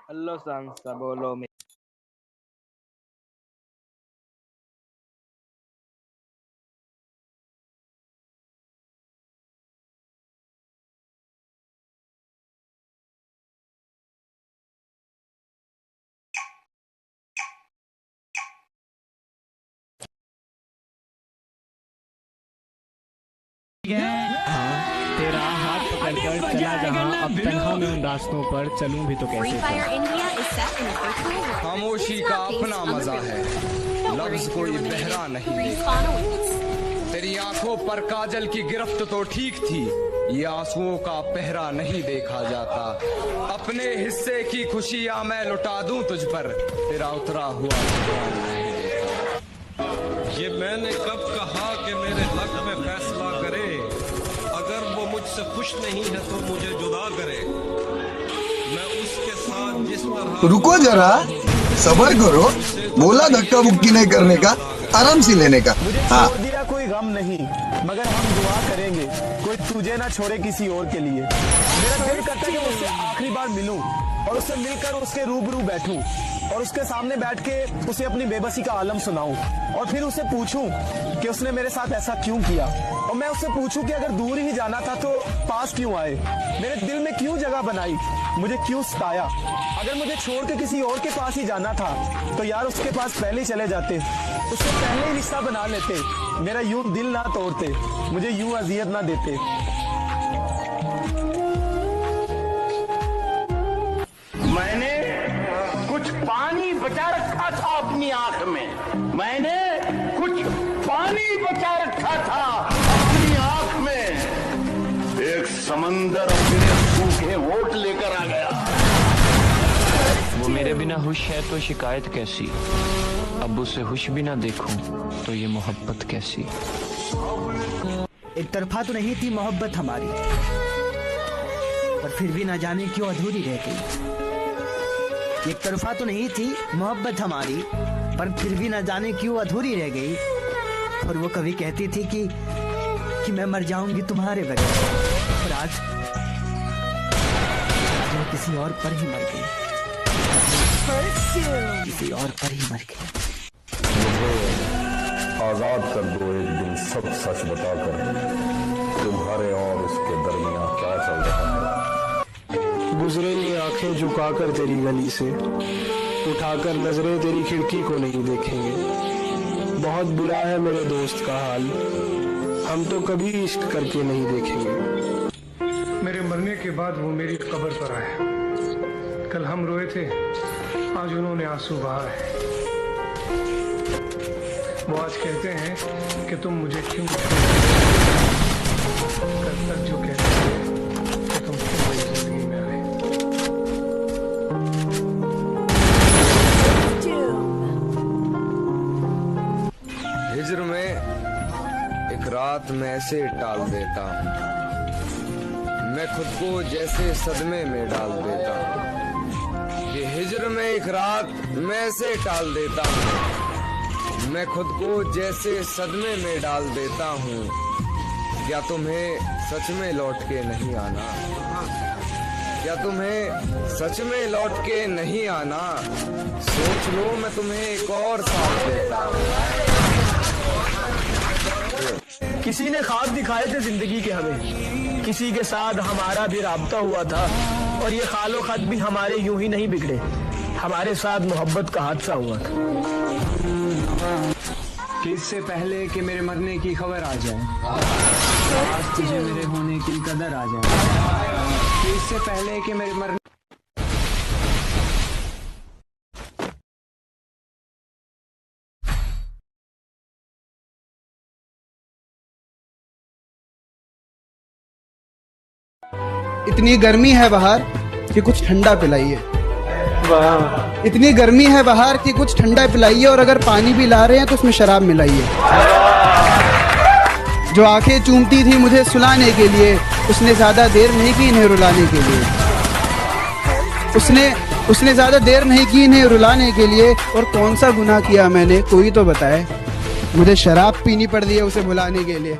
Hello सांसा बोलो में। हाँ, तेरा हाथ पकड़कर चला जहाँ अब तन्हा मैं उन रास्तों पर चलूं भी तो कैसे खामोशी का अपना मजा है, लफ्ज कोई बहरा नहीं। तेरी आंखों पर काजल की गिरफ्त तो ठीक थी, ये आंसुओं का पहरा नहीं देखा जाता। अपने हिस्से की खुशियां मैं लुटा दूं तुझ पर, तेरा उतरा हुआ नहीं देखा। ये मैंने कब कहा कि मेरे हक में फैसला करे, अगर वो मुझसे खुश नहीं है तो मुझे जुदा करे। मैं उसके साथ जिस तरह रुको जरा, सबर करो। बोला धक्का मुक्की नहीं करने का, आराम से लेने का। हाँ, दिया कोई गम नहीं, मगर हम दुआ करेंगे कोई तुझे ना छोड़े किसी और के लिए। मेरा दिल करता है कि उससे आखिरी बार मिलूं और उससे मिलकर उसके रूबरू बैठूं और उसके सामने बैठ के उसे अपनी बेबसी का आलम सुनाऊं और फिर उसे पूछूं कि उसने मेरे साथ ऐसा क्यों किया। और मैं उससे पूछूं कि अगर दूर ही जाना था तो पास क्यों आए, मेरे दिल में क्यों जगह बनाई, मुझे क्यों सताया। अगर मुझे छोड़ के किसी और के पास ही जाना था तो यार उसके पास पहले ही चले जाते, उससे पहले ही रिश्ता बना लेते, मेरा यूं दिल ना तोड़ते, मुझे यूं अजियत ना देते। मैंने कुछ पानी बचा रखा था अपनी आंख में, मैंने कुछ पानी बचा रखा था अपनी आंख में। एक समंदर अपने सूखे वोट लेकर आ गया। वो मेरे बिना खुश है तो शिकायत कैसी, अब उसे खुश भी ना देखूं तो ये मोहब्बत कैसी। एक तरफा तो नहीं थी मोहब्बत हमारी, पर फिर भी ना जाने क्यों अधूरी रह गई। एक तरफा तो नहीं थी मोहब्बत हमारी, पर फिर भी ना जाने क्यों अधूरी रह गई। और वो कभी कहती थी कि मैं मर जाऊंगी तुम्हारे बगैर, और आज वो किसी और पर ही मर गई, किसी और पर ही मर गई। आजाद कर दो एक दिन सब सच बताकर, तुम्हारे और उसके दरमियान क्या चल रहा है। गुजरेंगे आंखें झुकाकर तेरी गली से, उठाकर नजरें तेरी खिड़की को नहीं देखेंगे। बहुत बुरा है मेरे दोस्त का हाल, हम तो कभी इश्क करके नहीं देखेंगे। मेरे मरने के बाद वो मेरी कब्र पर आया। कल हम रोए थे, आज उन्होंने आंसू बहाए। वो आज कहते हैं कि तुम मुझे क्यों छोड़े। कल तक जो कहते थे कि तुम क्यों मेरी जिंदगी में आए। हिज्र में एक रात में ऐसे टाल देता हूँ, मैं खुद को जैसे सदमे में डाल देता हूँ। कि हिज्र में एक रात मैं ऐसे टाल देता हूँ, मैं खुद को जैसे सदमे में डाल देता हूँ। क्या तुम्हें सच में लौट के नहीं आना, क्या तुम्हें सच में लौट के नहीं आना। सोच लो मैं तुम्हें एक और साथ देता हूँ। किसी ने ख्वाब दिखाए थे जिंदगी के हमें, किसी के साथ हमारा भी राब्ता हुआ था, और ये खालो खत भी हमारे यूं ही नहीं बिगड़े, हमारे साथ मोहब्बत का हादसा हुआ था। कि इससे पहले कि मेरे मरने की खबर आ जाए, आज तुझे मेरे होने की कदर आ जाए। कि इससे पहले कि मेरे मरने इतनी गर्मी है बाहर कि कुछ ठंडा पिलाइए। इतनी गर्मी है बाहर कि कुछ ठंडा पिलाइए, और अगर पानी भी ला रहे हैं तो उसमें शराब मिलाइए। जो आंखें चूमती थी मुझे सुलाने के लिए, उसने ज्यादा देर नहीं की इन्हें रुलाने के लिए। उसने ज्यादा देर नहीं की इन्हें रुलाने के लिए। और कौन सा गुनाह किया मैंने, कोई तो बताए। मुझे शराब पीनी पड़ रही है उसे भुलाने के लिए।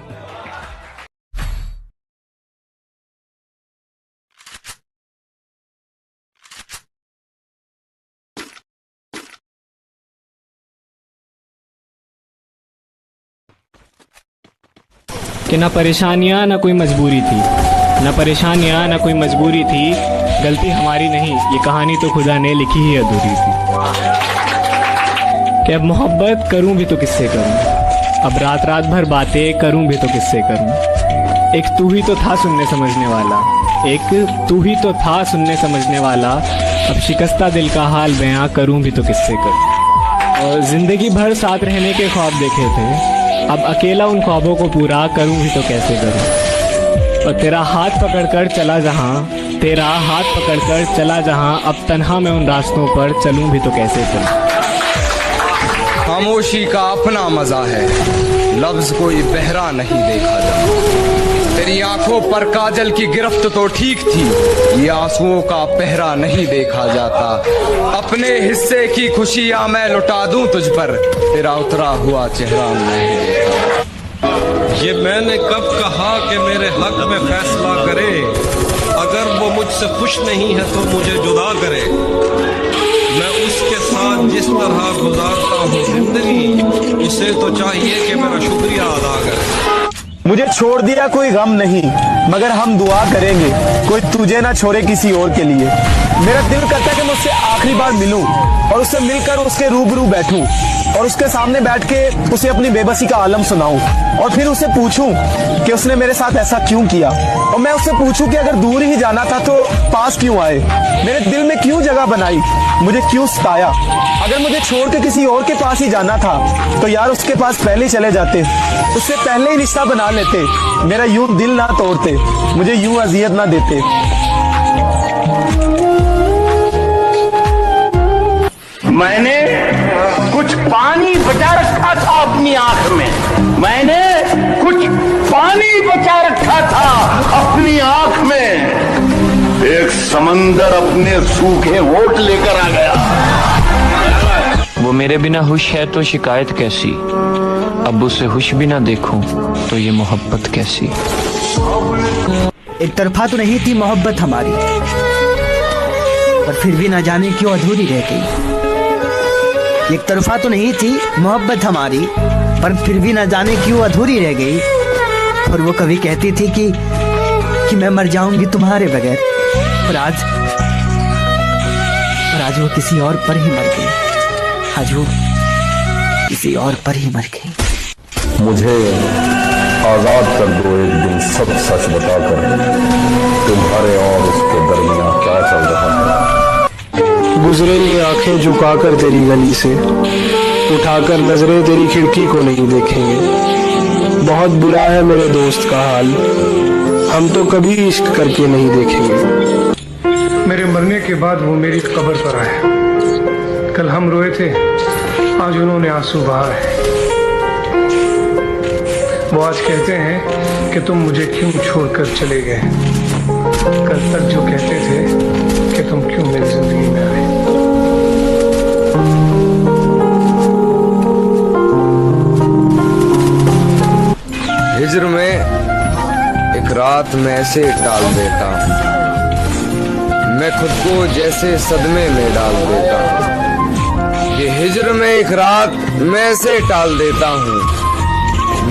कि ना परेशानियाँ ना कोई मजबूरी थी, ना परेशानियाँ ना कोई मजबूरी थी, गलती हमारी नहीं, ये कहानी तो खुदा ने लिखी ही अधूरी थी। कि अब मोहब्बत करूं भी तो किससे करूं, अब रात रात भर बातें करूं भी तो किससे करूं। एक तू ही तो था सुनने समझने वाला, एक तू ही तो था सुनने समझने वाला, अब शिकस्ता दिल का हाल बयां करूं भी तो किससे करूं। और जिंदगी भर साथ रहने के ख्वाब देखे थे, अब अकेला उन ख्वाबों को पूरा करूं भी तो कैसे करूं। और तेरा हाथ पकड़कर चला जहां, तेरा हाथ पकड़कर चला जहां, अब तन्हा मैं उन रास्तों पर चलूं भी तो कैसे करूं। खामोशी का अपना मजा है, लफ्ज कोई बहरा नहीं देखा जाता। तेरी आंखों पर काजल की गिरफ्त तो ठीक थी, ये आंसुओं का पहरा नहीं देखा जाता। अपने हिस्से की खुशियां मैं लुटा दूं तुझ पर, तेरा उतरा हुआ चेहरा नहीं देखा। ये मैंने कब कहा कि मेरे हक में फैसला करे, अगर वो मुझसे खुश नहीं है तो मुझे जुदा करे। मैं उसके साथ जिस तरह गुजारता हूँ जिंदगी, उसे तो चाहिए कि मेरा शुक्रिया अदा करे। मुझे छोड़ दिया कोई गम नहीं, मगर हम दुआ करेंगे कोई तुझे ना छोड़े किसी और के लिए। मेरा दिल करता है कि मैं उससे आखिरी बार मिलूं और उससे मिलकर उसके रूबरू बैठूं और उसके सामने बैठ के उसे अपनी बेबसी का आलम सुनाऊं और फिर उसे पूछूं कि उसने मेरे साथ ऐसा क्यों किया। और मैं उससे पूछूं कि अगर दूर ही जाना था तो पास क्यों आए, मेरे दिल में क्यों जगह बनाई, मुझे क्यों सताया। अगर मुझे छोड़ के किसी और के पास ही जाना था तो यार उसके पास पहले चले जाते, उससे पहले ही रिश्ता बना लेते, मेरा यूं दिल ना तोड़ते, मुझे यूं अजियत ना देते। मैंने कुछ पानी बचा रखा था अपनी आंख में, मैंने कुछ पानी बचा रखा था अपनी आंख में। एक समंदर अपने सूखे होठ लेकर आ गया। वो मेरे बिना खुश है तो शिकायत कैसी, अब उसे खुश भी ना देखूं तो ये मोहब्बत कैसी। एक तरफा तो नहीं थी मोहब्बत हमारी, पर फिर भी ना जाने क्यों अधूरी रह गई। एक तरफा तो नहीं थी मोहब्बत हमारी, पर फिर भी ना जाने क्यों अधूरी रह गई। और वो कभी कहती थी कि मैं मर जाऊंगी तुम्हारे बगैर, पर आज वो किसी और पर ही मर गई, आज वो किसी और पर ही मर गई। मुझे आजाद कर दो एक दिन सब सच बताकर, तुम्हारे और उसके दरमियान क्या चल रहा है। गुजरेंगे आंखें झुकाकर तेरी गली से, उठाकर नजरें तेरी खिड़की को नहीं देखेंगे। बहुत बुरा है मेरे दोस्त का हाल, हम तो कभी इश्क करके नहीं देखेंगे। मेरे मरने के बाद वो मेरी कब्र पर आए। कल हम रोए थे, आज उन्होंने आंसू बहा है। वो आज कहते हैं कि तुम मुझे क्यों छोड़कर चले गए। कल तक जो कहते थे कि तुम क्यों मेरी जिंदगी में आए। हिज्र में एक रात मैं ऐसे टाल देता हूँ, मैं खुद को जैसे सदमे में डाल देता हूँ। ये हिज्र में एक रात मैं ऐसे टाल देता हूँ,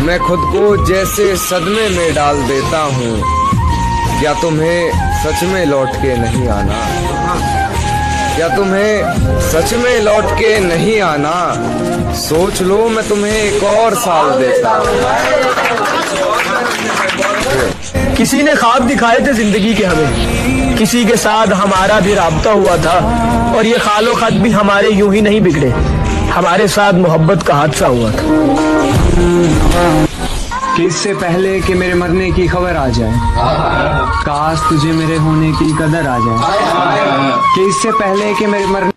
मैं खुद को जैसे सदमे में डाल देता हूँ। क्या तुम्हें सच में लौट के नहीं आना, क्या तुम्हें सच में लौट के नहीं आना। सोच लो मैं तुम्हें एक और साल देता हूँ। किसी ने ख्वाब दिखाए थे जिंदगी के हमें, किसी के साथ हमारा भी राब्ता हुआ था, और ये खालो खत भी हमारे यूं ही नहीं बिगड़े, हमारे साथ मोहब्बत का हादसा हुआ था। कि इससे पहले कि मेरे मरने की खबर आ जाए, काश तुझे मेरे होने की कदर आ जाए। कि इससे पहले कि मेरे मरने